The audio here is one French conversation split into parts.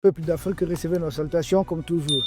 Peuple d'Afrique, recevez nos salutations comme toujours.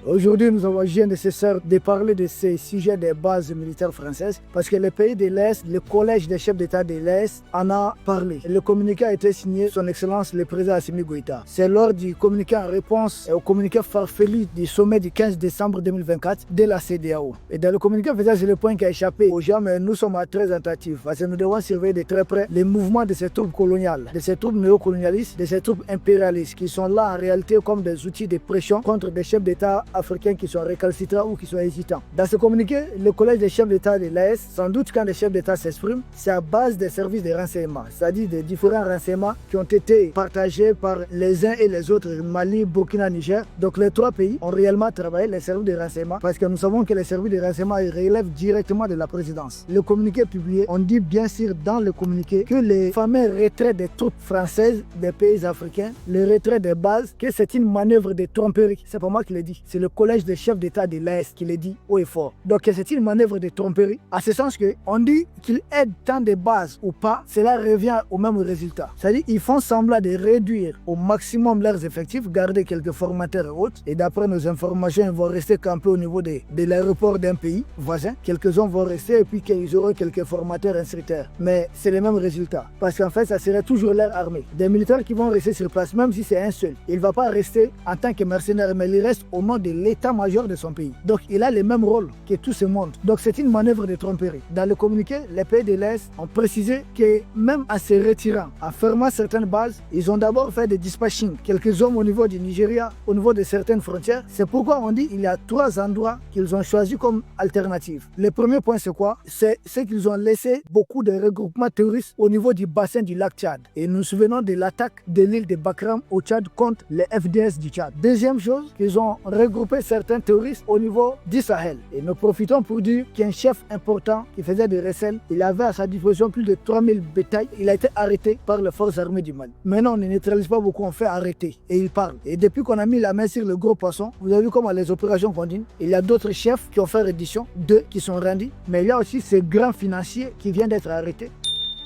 Aujourd'hui, nous avons jugé nécessaire de parler de ces sujets des bases militaires françaises parce que les pays de l'Est, le collège des chefs d'État de l'Est en a parlé. Le communiqué a été signé son Excellence le président Assimi Goïta. C'est lors du communiqué en réponse au communiqué farfelu du sommet du 15 décembre 2024 de la CEDEAO. Et dans le communiqué, c'est le point qui a échappé aux gens, mais nous sommes très attentifs parce que nous devons surveiller de très près les mouvements de ces troupes coloniales, de ces troupes néocolonialistes, de ces troupes impérialistes qui sont là en réalité comme des outils de pression contre des chefs d'État africains qui sont récalcitrants ou qui sont hésitants. Dans ce communiqué, le collège des chefs d'État de l'AES, sans doute quand les chefs d'État s'expriment, c'est à base des services de renseignement, c'est-à-dire des différents renseignements qui ont été partagés par les uns et les autres, Mali, Burkina, Niger. Donc les trois pays ont réellement travaillé les services de renseignement parce que nous savons que les services de renseignement relèvent directement de la présidence. Le communiqué publié, on dit bien sûr dans le communiqué que les fameux retraits des troupes françaises des pays africains, le retrait des bases, que c'est une manœuvre de tromperie. C'est pas moi qui le dis, c'est le collège des chefs d'État de l'Est qui le dit haut et fort. Donc c'est une manœuvre de tromperie, à ce sens qu'on dit qu'ils aident tant de bases ou pas, cela revient au même résultat. C'est-à-dire qu'ils font semblant de réduire au maximum leurs effectifs, garder quelques formateurs et autres, et d'après nos informations, ils vont rester campés au niveau de l'aéroport d'un pays voisin. Quelques-uns vont rester et puis qu'ils auront quelques formateurs instructeurs. Mais c'est le même résultat, parce qu'en fait, ça serait toujours leur armée. Des militaires qui vont rester sur place, même si c'est un seul. Il ne va pas rester en tant que mercenaire, mais il reste au nom de l'état-major de son pays. Donc il a le même rôle que tout ce monde. Donc c'est une manœuvre de tromperie. Dans le communiqué, les pays de l'Est ont précisé que même en se retirant, en fermant certaines bases, ils ont d'abord fait des dispatchings. Quelques hommes au niveau du Nigeria, au niveau de certaines frontières. C'est pourquoi on dit qu'il y a trois endroits qu'ils ont choisis comme alternative. Le premier point, c'est quoi? C'est qu'ils ont laissé beaucoup de regroupements terroristes au niveau du bassin du lac Tchad. Et nous nous souvenons de l'attaque de l'île de Bakram au Tchad contre les FDS du Tchad. Deuxième chose, qu'ils ont regroupé certains terroristes au niveau du Sahel. Et nous profitons pour dire qu'un chef important qui faisait des recels, il avait à sa disposition plus de 3000 bétails. Il a été arrêté par les forces armées du Mali. Maintenant, on ne neutralise pas beaucoup, on fait arrêter. Et il parle. Et depuis qu'on a mis la main sur le gros poisson, vous avez vu comment les opérations continuent. Il y a d'autres chefs qui ont fait reddition, deux qui sont rendus. Mais il y a aussi ces grands financiers qui viennent d'être arrêtés.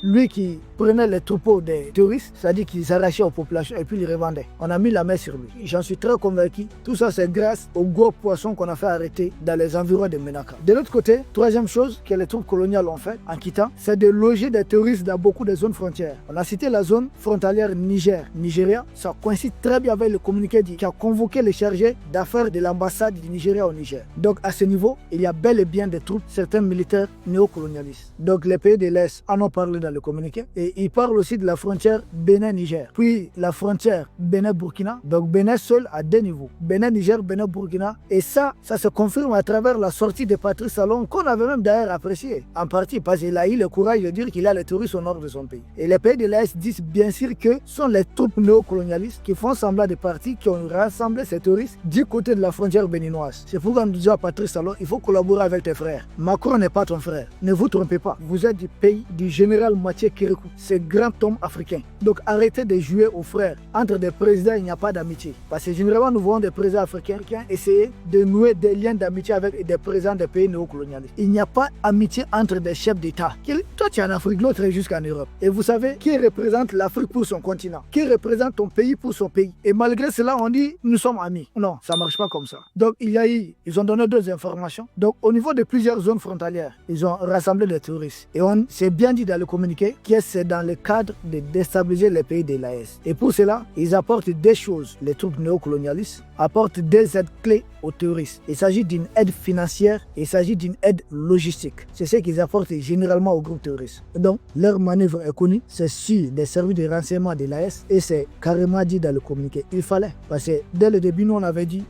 Lui qui prenait les troupeaux des touristes, c'est-à-dire qu'il s'arrachait aux populations et puis il revendait. On a mis la main sur lui. J'en suis très convaincu. Tout ça, c'est grâce aux gros poissons qu'on a fait arrêter dans les environs de Menaka. De l'autre côté, troisième chose que les troupes coloniales ont fait en quittant, c'est de loger des touristes dans beaucoup de zones frontières. On a cité la zone frontalière Niger-Nigeria. Ça coïncide très bien avec le communiqué qui a convoqué les chargés d'affaires de l'ambassade du Nigeria au Niger. Donc à ce niveau, il y a bel et bien des troupes, certains militaires néocolonialistes. Donc les pays de l'Est en ont parlé dans le communiqué et il parle aussi de la frontière Bénin-Niger, puis la frontière Bénin-Burkina. Donc Bénin seul à deux niveaux, Bénin-Niger, Bénin-Burkina, et ça se confirme à travers la sortie de Patrice Talon qu'on avait même d'ailleurs apprécié en partie parce qu'il a eu le courage de dire qu'il a les touristes au nord de son pays. Et les pays de l'Est disent bien sûr que ce sont les troupes néocolonialistes qui font semblant de partis qui ont rassemblé ces touristes du côté de la frontière béninoise. C'est pourquoi nous disons à Patrice Talon, il faut collaborer avec tes frères. Macron n'est pas ton frère, ne vous trompez pas, vous êtes du pays du général Mathieu Kérékou, ce grand homme africain. Donc arrêtez de jouer aux frères. Entre des présidents, il n'y a pas d'amitié. Parce que généralement, nous voyons des présidents africains essayer de nouer des liens d'amitié avec des présidents des pays néocolonialistes. Il n'y a pas d'amitié entre des chefs d'État. Toi, tu es en Afrique, l'autre est jusqu'en Europe. Et vous savez qui représente l'Afrique pour son continent? Qui représente ton pays pour son pays? Et malgré cela, on dit nous sommes amis. Non, ça ne marche pas comme ça. Donc ils ont donné deux informations. Donc au niveau de plusieurs zones frontalières, ils ont rassemblé des touristes. Et on s'est bien dit dans le communiqué que c'est dans le cadre de déstabiliser les pays de l'AES. Et pour cela, ils apportent des choses. Les troupes néocolonialistes apportent des aides clés aux terroristes. Il s'agit d'une aide financière, il s'agit d'une aide logistique. C'est ce qu'ils apportent généralement aux groupes terroristes. Donc, leur manœuvre est connue, c'est sur des services de renseignement de l'AES et c'est carrément dit dans le communiqué. Il fallait. Parce que dès le début, nous on avait dit,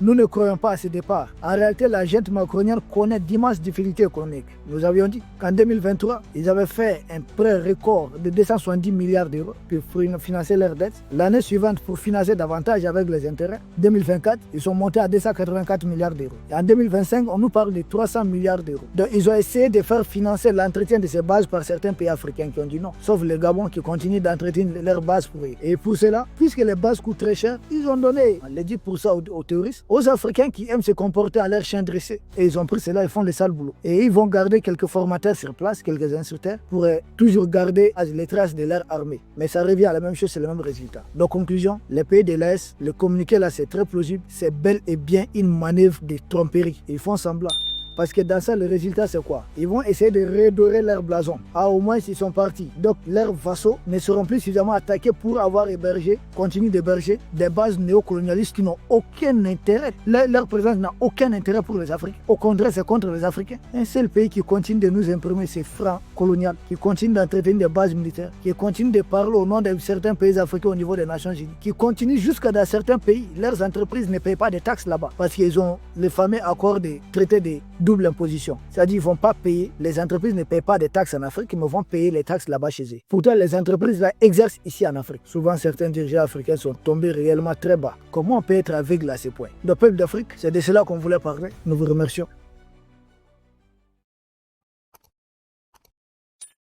nous ne croyons pas à ce départ. En réalité, la junte macronienne connaît d'immenses difficultés économiques. Nous avions dit qu'en 2023, ils avaient fait un prêt record de 270 milliards d'euros pour financer leurs dettes. L'année suivante, pour financer davantage avec les intérêts, 2024, ils sont montés à 284 milliards d'euros. Et en 2025, on nous parle de 300 milliards d'euros. Donc, ils ont essayé de faire financer l'entretien de ces bases par certains pays africains qui ont dit non. Sauf le Gabon qui continue d'entretenir leurs bases pour eux. Et pour cela, puisque les bases coûtent très cher, ils ont donné les 10% aux terroristes, aux Africains qui aiment se comporter à leur chien dressé. Et ils ont pris cela, ils font le sale boulot. Et ils vont garder quelques formateurs sur place, quelques instructeurs, militaires pour toujours garder les traces de leur armée. Mais ça revient à la même chose, c'est le même résultat. Donc conclusion, les pays de l'Est, le communiqué là c'est très plausible, c'est bel et bien une manœuvre de tromperie. Ils font semblant. Parce que dans ça, le résultat, c'est quoi? Ils vont essayer de redorer leur blason. Ah, au moins, ils sont partis. Donc, leurs vassaux ne seront plus suffisamment attaqués pour avoir hébergé, continuer d'héberger des bases néocolonialistes qui n'ont aucun intérêt. Leur présence n'a aucun intérêt pour les Africains. Au contraire, c'est contre les Africains. Un seul pays qui continue de nous imprimer ses francs coloniaux, qui continue d'entretenir des bases militaires, qui continue de parler au nom de certains pays africains au niveau des Nations Unies, qui continue jusqu'à dans certains pays. Leurs entreprises ne payent pas de taxes là-bas parce qu'ils ont le fameux accord de traité de double imposition. C'est-à-dire qu'ils ne vont pas payer, les entreprises ne payent pas de taxes en Afrique, mais vont payer les taxes là-bas chez eux. Pourtant, les entreprises là exercent ici en Afrique. Souvent, certains dirigeants africains sont tombés réellement très bas. Comment on peut être aveugle à ce point? Le peuple d'Afrique, c'est de cela qu'on voulait parler. Nous vous remercions.